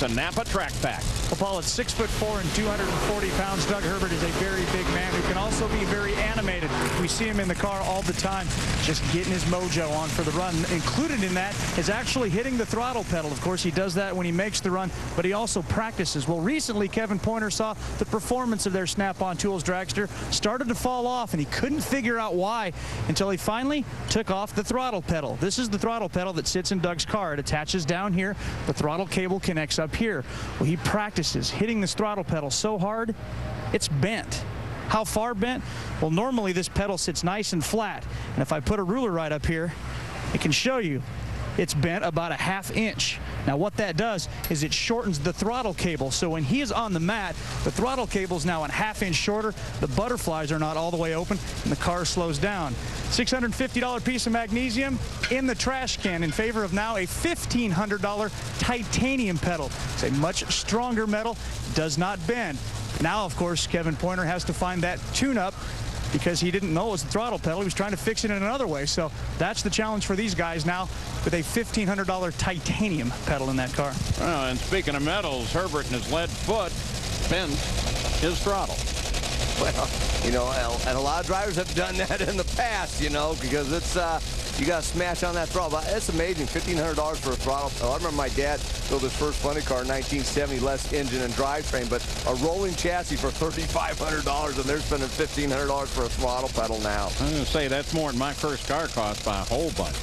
It's a Napa track pack. Well, Paul, at 6'4" and 240 pounds, Doug Herbert is a very big man who can also be very animated. We see him in the car all the time, just getting his mojo on for the run. Included in that is actually hitting the throttle pedal. Of course, he does that when he makes the run, but he also practices. Well, recently, Kevin Pointer saw the performance of their Snap-on Tools dragster started to fall off, and he couldn't figure out why until he finally took off the throttle pedal. This is the throttle pedal that sits in Doug's car. It attaches down here. The throttle cable connects up here. Well, he practices hitting this throttle pedal so hard, it's bent. How far bent? Well, normally this pedal sits nice and flat, and if I put a ruler right up here, it can show you it's bent about a ½ inch. Now what that does is it shortens the throttle cable, so when he is on the mat, the throttle cable is now a ½ inch shorter, the butterflies are not all the way open, and the car slows down. $650 piece of magnesium in the trash can in favor of now a $1,500 titanium pedal. It's a much stronger metal, does not bend. Now, of course, Kevin Pointer has to find that tune-up because he didn't know it was the throttle pedal. He was trying to fix it in another way. So that's the challenge for these guys now with a $1,500 titanium pedal in that car. Well, and speaking of metals, Herbert and his lead foot bent his throttle. Well, you know, and a lot of drivers have done that in the past, you know, because it's you got to smash on that throttle. But it's amazing, $1,500 for a throttle. I remember my dad built his first funny car in 1970, less engine and drivetrain, but a rolling chassis for $3,500, and they're spending $1,500 for a throttle pedal now. I'm going to say that's more than my first car cost by a whole bunch.